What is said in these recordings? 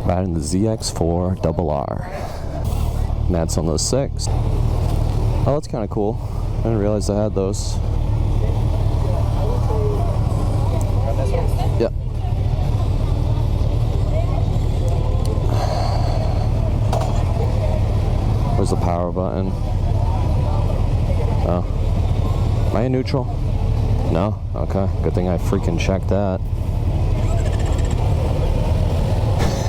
Riding the ZX4RR. Matt's on those 6. Oh, that's kind of cool. I didn't realize I had those. Yep. Where's the power button? Oh. Am I in neutral? No? Okay. Good thing I freaking checked that.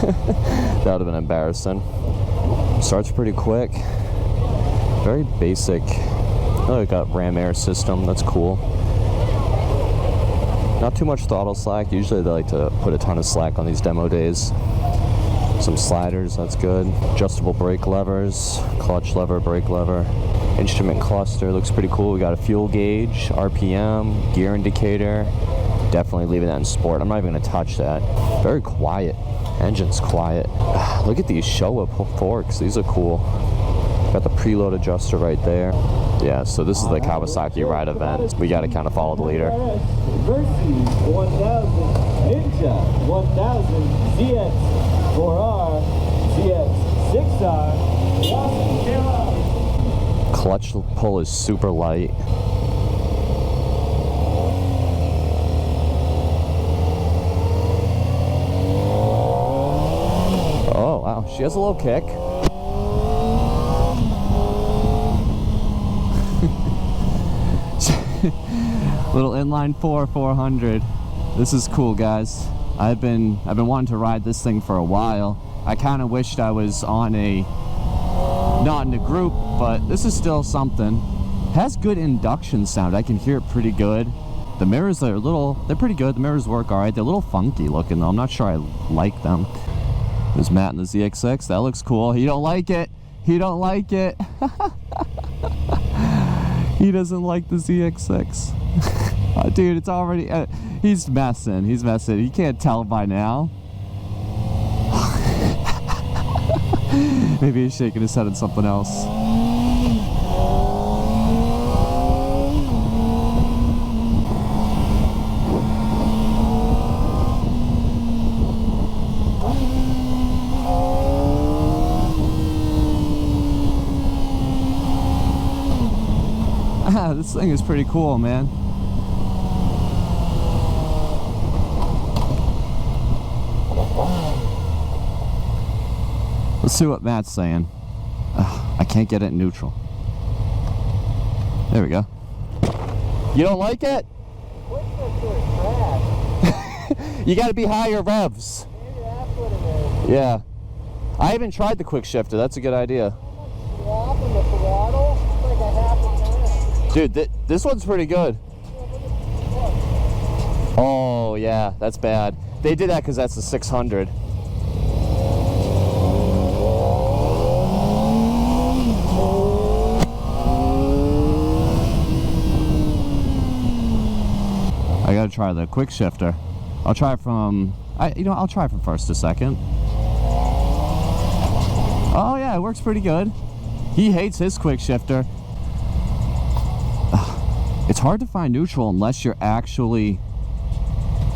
That would have been embarrassing. Starts pretty quick. Very basic. Oh, it got ram air system. That's cool. Not too much throttle slack. Usually they like to put a ton of slack on these demo days. Some sliders, that's good. Adjustable brake levers, clutch lever, brake lever. Instrument cluster looks pretty cool. We got a fuel gauge, RPM, gear indicator. Definitely leaving that in sport. I'm not even going to touch that. Very quiet. Engine's quiet. Look at these Showa forks. These are cool. Got the preload adjuster right there. Yeah, so this is the Kawasaki ride event. We got to kind of follow the leader. Versus 1000 Ninja 1000 ZX4R ZX6R. Clutch pull is super light. Oh wow, she has a little kick. Little inline 400. This is cool, guys. I've been wanting to ride this thing for a while. I kind of wished I was on a not in a group, but this is still something. Has good induction sound. I can hear it pretty good. The mirrors are they're pretty good. The mirrors work all right. They're a little funky looking though. I'm not sure I like them. There's Matt in the ZX6. That looks cool. He don't like it. He don't like it. He doesn't like the ZX6. Oh, dude, it's already... he's messing. He's messing. You can't tell by now. Maybe he's shaking his head at something else. This thing is pretty cool, man. Let's see what Matt's saying. I can't get it in neutral. There we go. You don't like it? You gotta be higher revs. Maybe that's what it is. Yeah. I haven't tried the quick shifter. That's a good idea. Swapping the throttle, it's like a half a minute. Dude, this one's pretty good. Oh, yeah, that's bad. They did that because that's the 600. I gotta try the quick shifter. I'll try it from... I'll try it from first to second. Oh, yeah, it works pretty good. He hates his quick shifter. It's hard to find neutral unless you're actually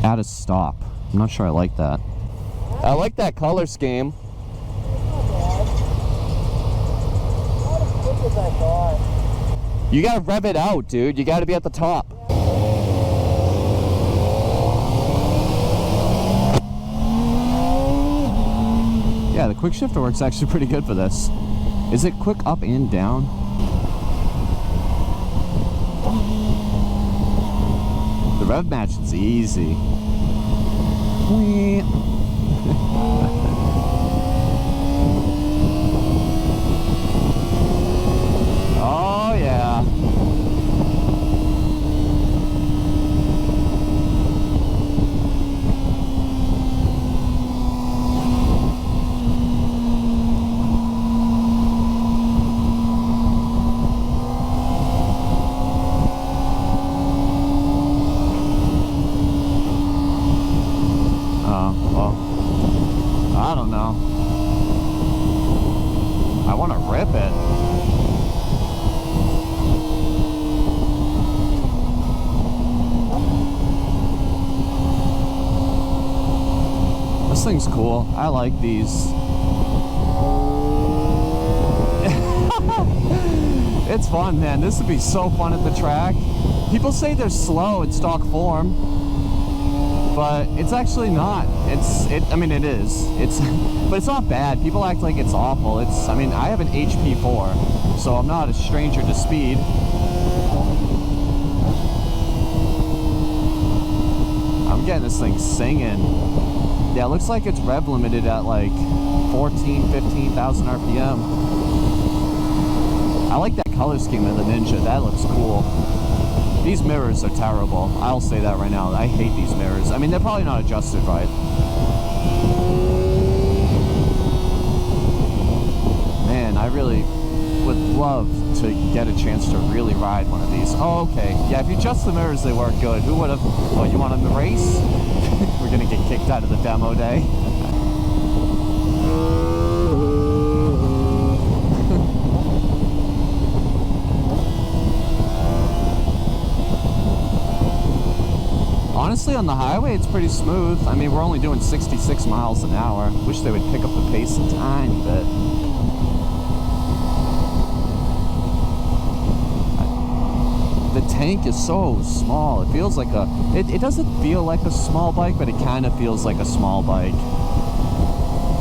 at a stop. I'm not sure I like that. I like that color scheme. You gotta rev it out, dude. You gotta be at the top. Yeah, the quick shifter works actually pretty good for this. Is it quick up and down? The rev match is easy. Oh yeah. I don't know. I want to rip it. This This thing's cool. I like these. It's fun, man. This would be so fun at the track. People say they're slow in stock form, but it's actually not. I mean, it is. But it's not bad. People act like it's awful. I mean, I have an HP4, so I'm not a stranger to speed. I'm getting this thing singing. Yeah, it looks like it's rev limited at like 15,000 RPM. I like that color scheme of the Ninja. That looks cool. These mirrors are terrible. I'll say that right now. I hate these mirrors. I mean, they're probably not adjusted right. Man, I really would love to get a chance to really ride one of these. Oh, okay. Yeah, if you adjust the mirrors, they work good. Who would have... Oh, you want them to race? We're going to get kicked out of the demo day. Honestly, on the highway, it's pretty smooth. I mean, we're only doing 66 miles an hour. Wish they would pick up the pace a tiny bit. The tank is so small. It feels like a... It doesn't feel like a small bike, but it kind of feels like a small bike. I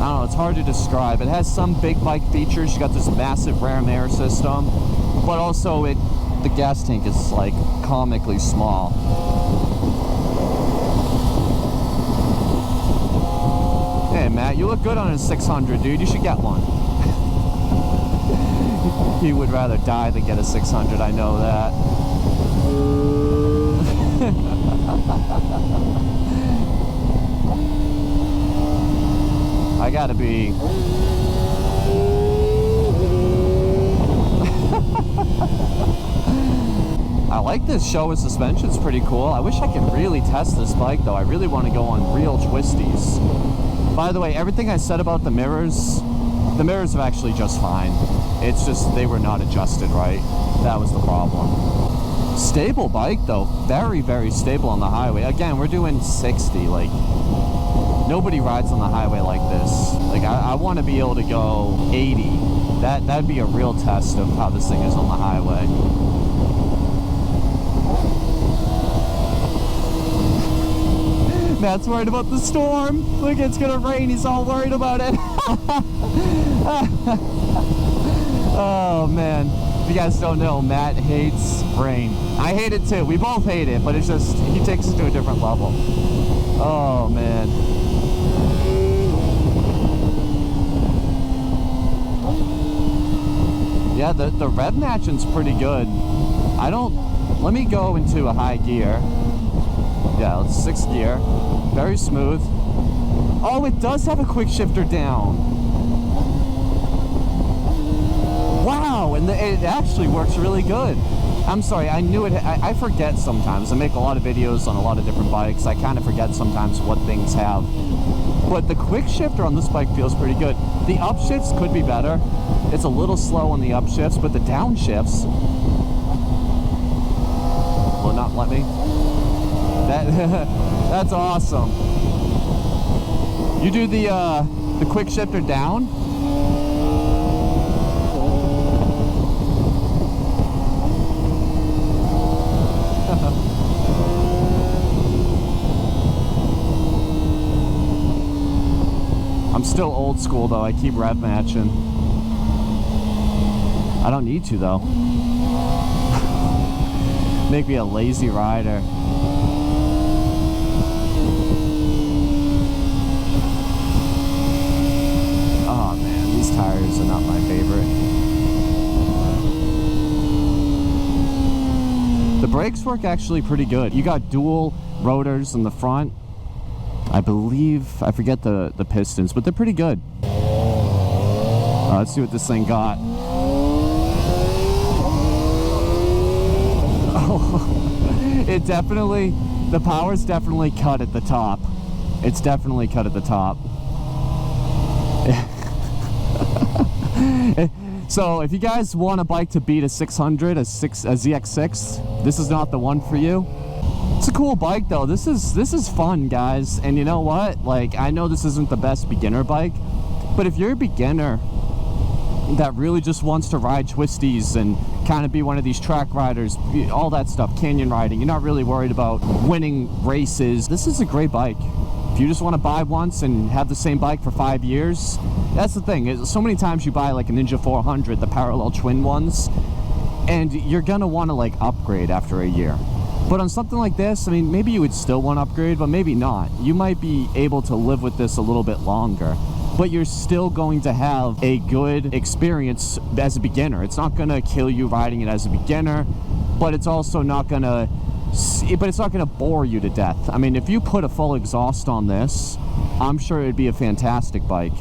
don't know, it's hard to describe. It has some big bike features. You got this massive ram air system, but also the gas tank is like comically small. Hey Matt, you look good on a 600, dude. You should get one. He would rather die than get a 600, I know that. I gotta be... I like this Showa suspension. It's pretty cool. I wish I could really test this bike though. I really want to go on real twisties. By the way, everything I said about the mirrors are actually just fine. It's just they were not adjusted right. That was the problem. Stable bike though. Very, very stable on the highway. Again, we're doing 60. Like, nobody rides on the highway like this. Like, I want to be able to go 80. That'd be a real test of how this thing is on the highway. Matt's worried about the storm. Look, it's gonna rain. He's all worried about it. Oh man, if you guys don't know, Matt hates rain. I hate it too. We both hate it, but it's just he takes it to a different level. Oh man. Yeah, the rev matching's pretty good. Let me go into a high gear. Yeah, it's 6th gear. Very smooth. Oh, it does have a quick shifter down. Wow, and it actually works really good. I'm sorry, I knew it. I forget sometimes. I make a lot of videos on a lot of different bikes. I kind of forget sometimes what things have. But the quick shifter on this bike feels pretty good. The upshifts could be better. It's a little slow on the upshifts, but the downshifts... Will it not let me? That's awesome. You do the quick shifter down. I'm still old school though. I keep rev matching. I don't need to though. Make me a lazy rider. Oh man, these tires are not my favorite. The brakes work actually pretty good. You got dual rotors in the front. I believe, I forget the pistons, but they're pretty good. Let's see what this thing got. Oh, it definitely, the power's definitely cut at the top. It's definitely cut at the top. So if you guys want a bike to beat a 600, a ZX6, this is not the one for you. It's a cool bike though. This is fun, guys. And you know what? Like, I know this isn't the best beginner bike, but if you're a beginner that really just wants to ride twisties and kind of be one of these track riders, all that stuff, canyon riding, you're not really worried about winning races, this is a great bike. If you just want to buy once and have the same bike for 5 years, that's the thing. So many times you buy like a Ninja 400, the parallel twin ones, and you're gonna want to like upgrade after a year. But on something like this, I mean, maybe you would still want to upgrade, but maybe not. You might be able to live with this a little bit longer, but you're still going to have a good experience as a beginner. It's not going to kill you riding it as a beginner, but it's also not going to, bore you to death. I mean, if you put a full exhaust on this, I'm sure it'd be a fantastic bike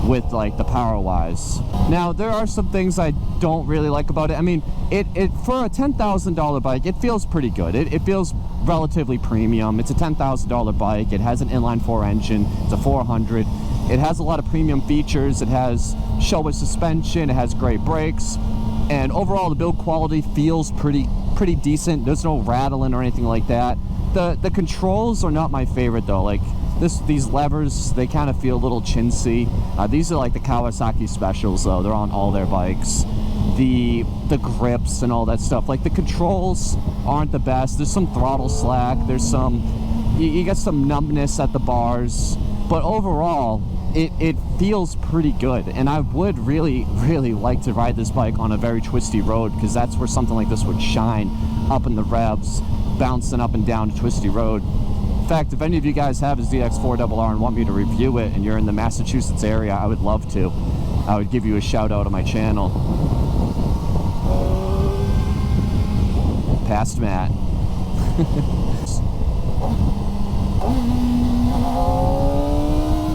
with like the power wise. Now, there are some things I don't really like about it. I mean, it for a $10,000 bike, it feels pretty good. It feels relatively premium. It's a $10,000 bike. It has an inline-4 engine. It's a 400. It has a lot of premium features. It has Showa suspension. It has great brakes, and overall the build quality feels pretty decent. There's no rattling or anything like that. The controls are not my favorite though. Like these levers, they kind of feel a little chintzy. These are like the Kawasaki specials though. They're on all their bikes. The grips and all that stuff, like the controls aren't the best. There's some throttle slack. There's some, you get some numbness at the bars, but overall it feels pretty good. And I would really like to ride this bike on a very twisty road, because that's where something like this would shine, up in the revs, bouncing up and down a twisty road. In fact, if any of you guys have a ZX4RR and want me to review it and you're in the Massachusetts area, I would love to. I would give you a shout out on my channel. Past Matt.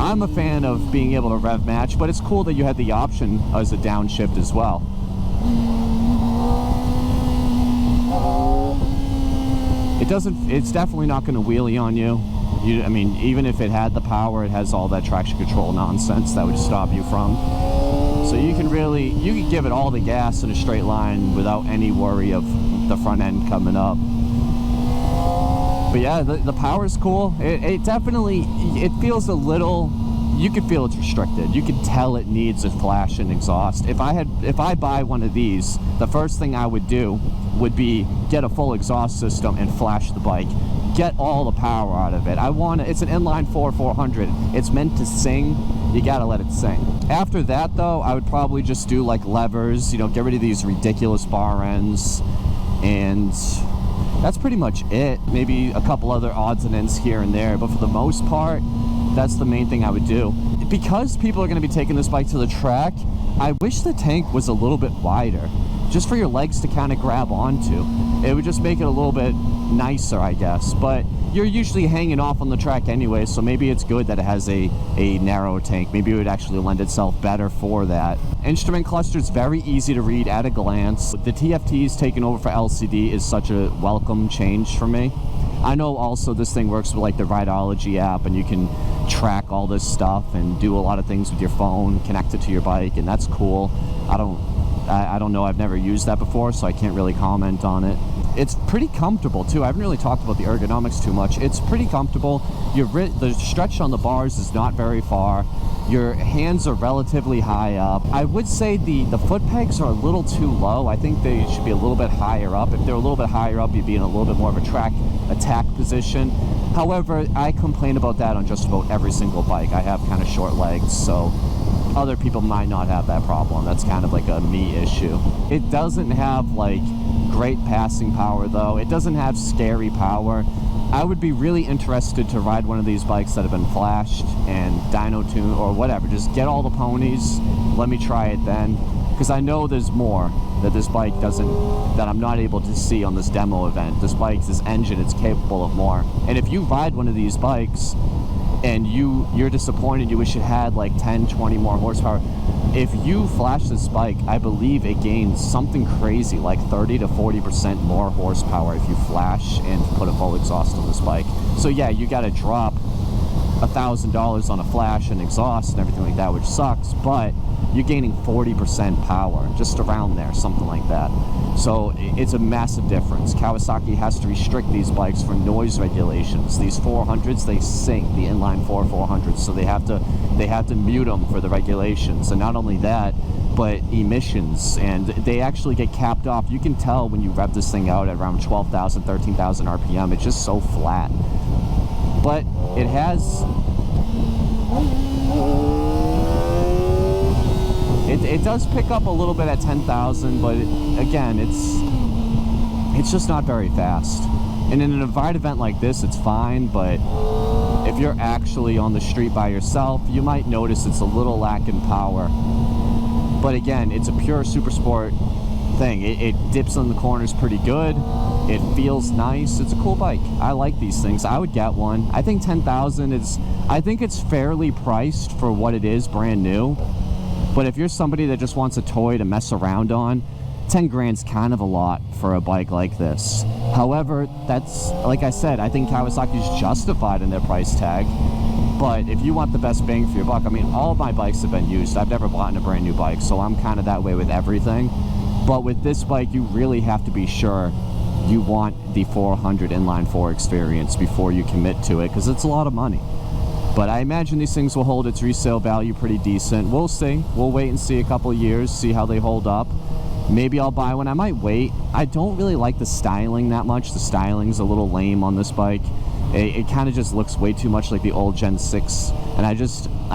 I'm a fan of being able to rev match, but it's cool that you had the option as a downshift as well. It's definitely not going to wheelie on you. I mean, even if it had the power, it has all that traction control nonsense that would stop you from. So you can give it all the gas in a straight line without any worry of the front end coming up. But yeah, the power is cool. It definitely, it feels a little, you can feel it's restricted. You can tell it needs a flash and exhaust. If I buy one of these, the first thing I would do would be get a full exhaust system and flash the bike. Get all the power out of it. It's an inline-4 400. It's meant to sing. You gotta let it sing. After that though, I would probably just do like levers, get rid of these ridiculous bar ends, and that's pretty much it. Maybe a couple other odds and ends here and there, but for the most part, that's the main thing I would do. Because people are gonna be taking this bike to the track, I wish the tank was a little bit wider, just for your legs to kind of grab onto. It would just make it a little bit nicer, I guess. But you're usually hanging off on the track anyway, so maybe it's good that it has a narrow tank. Maybe it would actually lend itself better for that. Instrument cluster is very easy to read at a glance. The TFTs taking over for LCD is such a welcome change for me. I know also this thing works with like the Rideology app, and you can track all this stuff and do a lot of things with your phone, connect it to your bike, and that's cool. I don't know, I've never used that before, so I can't really comment on it. It's pretty comfortable too. I haven't really talked about the ergonomics too much. It's pretty comfortable. The stretch on the bars is not very far. Your hands are relatively high up. I would say the foot pegs are a little too low. I think they should be a little bit higher up. If they're a little bit higher up, you'd be in a little bit more of a track attack position. However, I complain about that on just about every single bike. I have kind of short legs, so other people might not have that problem. That's kind of like a me issue. It doesn't have like great passing power though. It doesn't have scary power. I would be really interested to ride one of these bikes that have been flashed and dyno tuned or whatever. Just get all the ponies, let me try it then, because I know there's more that this bike doesn't, that I'm not able to see on this demo event. This engine, it's capable of more. And if you ride one of these bikes and you're disappointed, you wish it had like 10, 20 more horsepower, if you flash this bike, I believe it gains something crazy like 30 to 40% more horsepower if you flash and put a full exhaust on this bike. So yeah, you gotta drop $1,000 on a flash and exhaust and everything like that, which sucks, but you're gaining 40% power, just around there, something like that. So it's a massive difference. Kawasaki has to restrict these bikes for noise regulations. These 400s, they sink, the inline 400s, so they have to mute them for the regulations. And not only that, but emissions, and they actually get capped off. You can tell when you rev this thing out at around 12,000, 13,000 RPM. It's just so flat. But it has... It does pick up a little bit at 10,000, but again, it's just not very fast. And in an Invite event like this, it's fine, but if you're actually on the street by yourself, you might notice it's a little lacking power. But again, it's a pure super sport thing. It dips in the corners pretty good. It feels nice. It's a cool bike. I like these things. I would get one. I think 10,000 is, I think it's fairly priced for what it is, brand new. But if you're somebody that just wants a toy to mess around on, 10 grand's kind of a lot for a bike like this. However, that's, like I said, I think Kawasaki's justified in their price tag. But if you want the best bang for your buck, I mean, all of my bikes have been used. I've never bought a brand new bike, so I'm kind of that way with everything. But with this bike, you really have to be sure you want the 400 inline 4 experience before you commit to it, because it's a lot of money. But I imagine these things will hold its resale value pretty decent. We'll see. We'll wait and see a couple of years, see how they hold up. Maybe I'll buy one. I might wait. I don't really like the styling that much. The styling's a little lame on this bike. It kind of just looks way too much like the old Gen 6. And I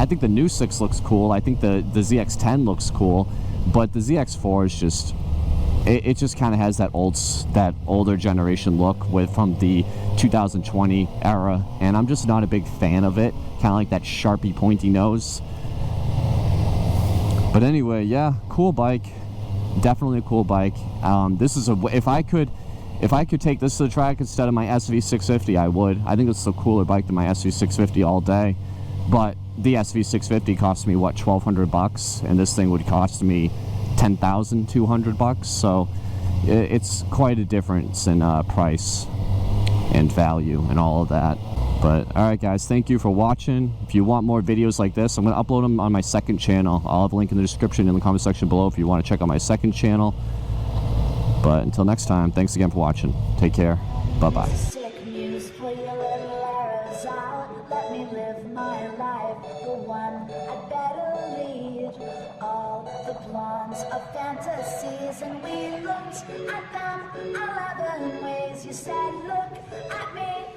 think the new 6 looks cool. I think the ZX10 looks cool. But the ZX4 is just... It just kind of has that older generation look from the 2020 era, and I'm just not a big fan of it. Kind of like that sharpy, pointy nose. But anyway, yeah, cool bike. Definitely a cool bike. This is if I could take this to the track instead of my SV650, I would. I think it's a cooler bike than my SV650 all day. But the SV650 cost me what, $1,200, and this thing would cost me $10,200, so it's quite a difference in price and value and all of that. But alright guys, thank you for watching. If you want more videos like this, I'm going to upload them on my second channel. I'll have a link in the description in the comment section below if you want to check out my second channel. But until next time, thanks again for watching. Take care. Bye bye. Of fantasies, and we looked at them 11 ways. You said, look at me.